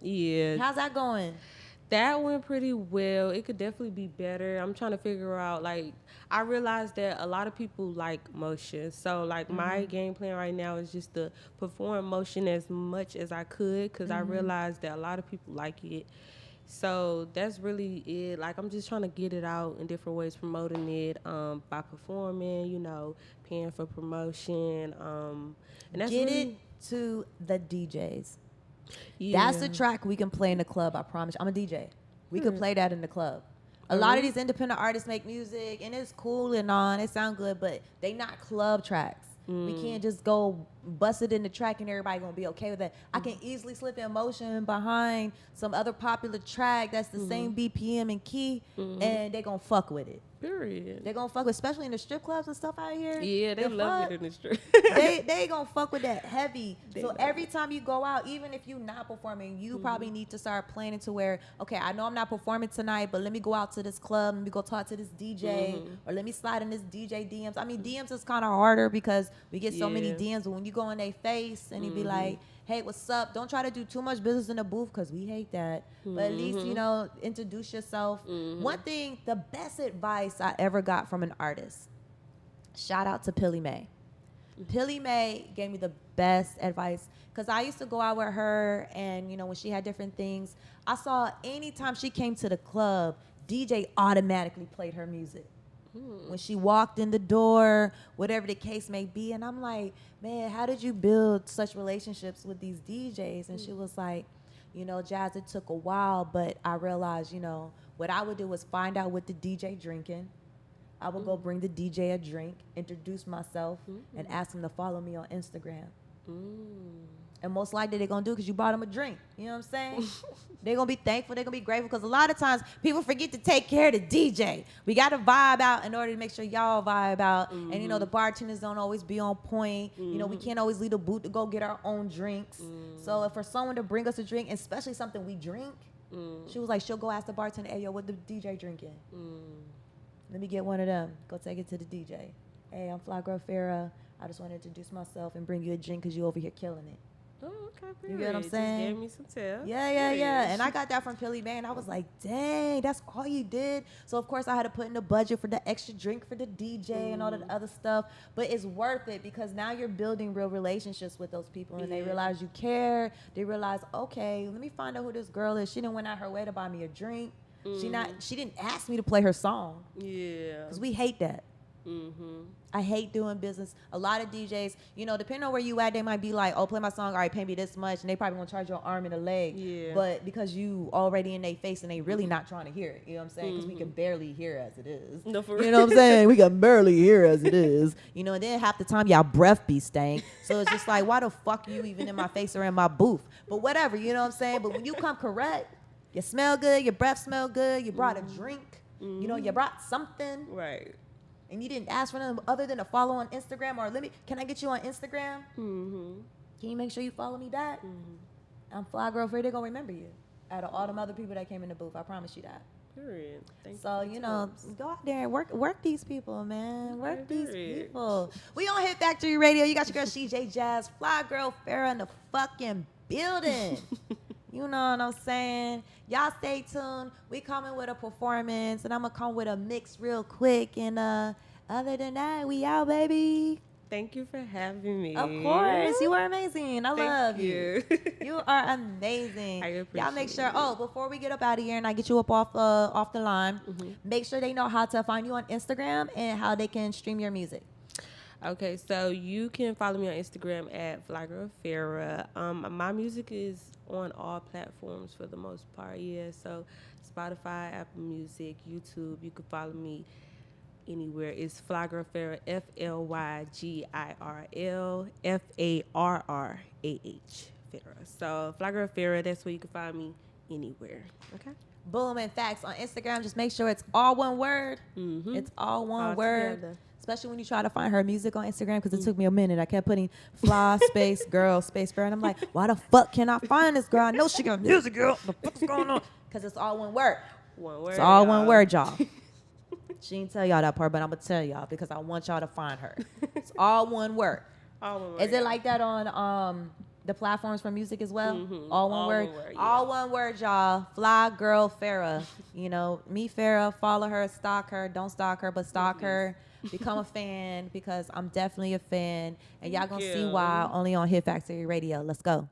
Yeah. How's that going? That went pretty well. It could definitely be better. I'm trying to figure out, like, I realized that a lot of people like motion. So, like, my game plan right now is just to perform motion as much as I could because I realized that a lot of people like it. So that's really it. Like, I'm just trying to get it out in different ways, promoting it by performing, paying for promotion. And that's Get really, it to the DJs. yeah. That's the track we can play in the club. I promise. I'm a DJ. We could play that in the club. A lot of these independent artists make music, and it's cool and all, and it sound good, but they not club tracks. We can't just go bust it in the track and everybody gonna be okay with that. I can easily slip in motion behind some other popular track that's the same BPM and key, and they gonna fuck with it. Period. They gonna fuck with, especially in the strip clubs and stuff out here. Yeah, they The love fuck? it in the street. they gonna fuck with that heavy. They So love every time you go out, even if you're not performing, you probably need to start planning to where, okay, I know I'm not performing tonight, but let me go out to this club, let me go talk to this DJ, or let me slide in this DJ DMs. I mean, DMs is kind of harder because we get so many Yeah. DMs, but when you go in their face and you be like, hey, what's up? Don't try to do too much business in the booth because we hate that. But at least, introduce yourself. One thing, the best advice I ever got from an artist, shout out to Pilly May. Pilly May gave me the best advice because I used to go out with her and, when she had different things, I saw anytime she came to the club, DJ automatically played her music. When she walked in the door, whatever the case may be. And I'm like, man, how did you build such relationships with these DJs? And she was like, Jazz, it took a while, but I realized, what I would do was find out what the DJ drinking. I would go bring the DJ a drink, introduce myself, and ask him to follow me on Instagram. And most likely they're going to do because you bought them a drink. You know what I'm saying? They're going to be thankful. They're going to be grateful because a lot of times people forget to take care of the DJ. We got to vibe out in order to make sure y'all vibe out. And, the bartenders don't always be on point. We can't always leave the booth to go get our own drinks. So if for someone to bring us a drink, especially something we drink, she was like, she'll go ask the bartender, hey, yo, what the DJ drinking? Let me get one of them. Go take it to the DJ. Hey, I'm Flygirfarrah. I just want to introduce myself and bring you a drink because you over here killing it. Oh, okay. You get what I'm saying? Just gave me some tips. Yeah. And I got that from Pilly May, and I was like, dang, that's all you did? So, of course, I had to put in the budget for the extra drink for the DJ and all that other stuff. But it's worth it because now you're building real relationships with those people, and they realize you care. They realize, okay, let me find out who this girl is. She didn't went out her way to buy me a drink. She didn't ask me to play her song. Yeah. Because we hate that. I hate doing business. A lot of DJs, depending on where you at, they might be like, oh, play my song, all right, pay me this much, and they probably gonna charge your arm and a leg. Yeah. But because you already in their face and they really not trying to hear it, you know what I'm saying? Because we can barely hear as it is. No, for You real. know what I'm saying? We can barely hear as it is. And then half the time y'all breath be stank. So it's just like, why the fuck you even in my face or in my booth? But whatever, you know what I'm saying? But when you come correct, you smell good, your breath smell good, you brought a drink, you brought something. Right. And you didn't ask for them other than to follow on Instagram or can I get you on Instagram? Can you make sure you follow me back? I'm Flygirlfarrah. They're going to remember you out of all them other people that came in the booth. I promise you that. Period. Thank So, you go out there and work these people, man. Work these Period. people. We on Hit Factory Radio. You got your girl Shejay Jaz, Flygirlfarrah in the fucking building. You know what I'm saying? Y'all stay tuned. We coming with a performance, and I'm going to come with a mix real quick. And other than that, we out, baby. Thank you for having me. Of course. You are amazing. I Thank love you. you. You are amazing. I appreciate Y'all make sure, it. before we get up out of here and I get you up off the line, make sure they know how to find you on Instagram and how they can stream your music. Okay, so you can follow me on Instagram at Flygirfarrah. My music is on all platforms for the most part, so Spotify, Apple Music, YouTube. You can follow me anywhere. It's Flygirfarrah, FLYGIRLFARRAH. So Flygirlfarrah, that's where you can find me anywhere. Okay. Boom. And facts on Instagram, just make sure it's all one word. It's all one All word. together. Especially when you try to find her music on Instagram, because it took me a minute. I kept putting fly space girl space girl, and I'm like, why the fuck can I find this girl? I know she got music, girl. What the fuck's going on? Because it's all one word. One word. It's all y'all. one word, y'all. She didn't tell y'all that part, but I'm gonna tell y'all because I want y'all to find her. It's all one word. All one word. Is it like that on the platforms for music as well? All one All word? one word, yeah. All one word, y'all. Flygirlfarrah. You know, me, Farrah, follow her, stalk her. Don't stalk her, but stalk her. Become a fan because I'm definitely a fan. And y'all gonna see why only on Hit Factory Radio. Let's go.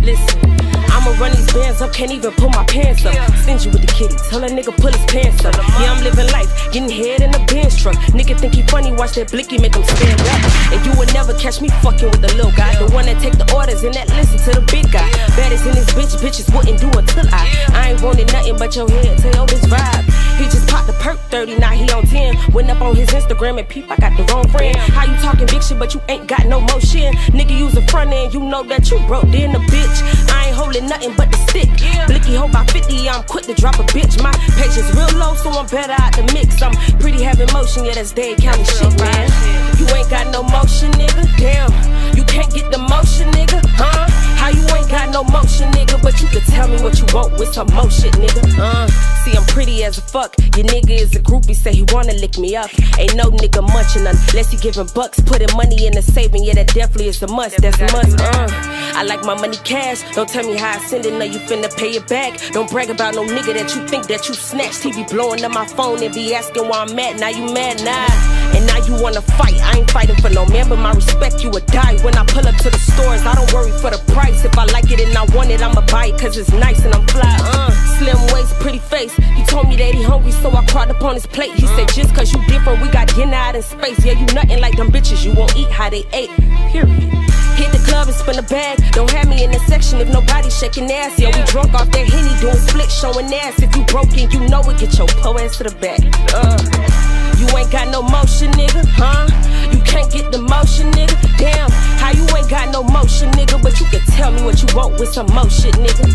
Listen, I'ma run these bands up, can't even pull my pants up. Stingy with the kitty, tell that nigga pull his pants up. Yeah, I'm living life, getting head in a Benz truck. Nigga think he funny, watch that blicky make him stand up. And you would never catch me fucking with the little guy, the one that take the orders and that listen to the big guy. Baddest in this bitch, bitches wouldn't do until I ain't wanted nothing but your head, tell this vibe. He just popped the perk 30, now he on 10. Went up on his Instagram and peep, I got the wrong friend. How you talking big shit, but you ain't got no motion? Nigga use the front end, you know that you broke, then the bitch. I ain't holding nothing but the stick. Blicky hold by 50, I'm quick to drop a bitch. My patience real low, so I'm better out the mix. I'm pretty having motion, yeah, that's Dade County shit, man. You ain't got no motion, nigga. Damn, you can't get the motion, nigga. Huh? How you ain't got no motion, nigga? But you can tell me what you want with some more shit, nigga. See, I'm pretty as a fuck. Your nigga is a groupie, say he wanna lick me up. Ain't no nigga munching unless he giving bucks. Putting money in the saving, yeah, that definitely is a must. That's a must. I like my money cash. Don't tell me how I send it, now you finna pay it back. Don't brag about no nigga that you think that you snatched. He be blowing up my phone and be asking where I'm at. Now you mad, nah. And now you wanna fight. I ain't fighting for no man, but my respect you would die. When I pull up to the stores, I don't worry for the price. If I like it and I want it, I'ma buy it cause it's nice and I'm fly. Slim waist, pretty face. He told me that he hungry, so I crawled up on his plate. He said just cause you different, we got dinner out in space. Yeah, you nothing like them bitches, you won't eat how they ate. Period. Hit the club and spin a bag. Don't have me in the section if nobody shaking ass. Yeah, we drunk off that Henny doing split, showing ass. If you broken, you know it, get your po ass to the back. You ain't got no motion, nigga, huh? You can't get the motion, nigga. Damn, how you ain't got no motion, nigga? But you can tell me what you want with some more shit, nigga.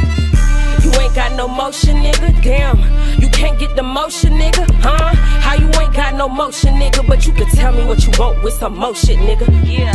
You ain't got no motion, nigga. Damn, you can't get the motion, nigga, huh? How you ain't got no motion, nigga? But you can tell me what you want with some more shit, nigga. Yeah.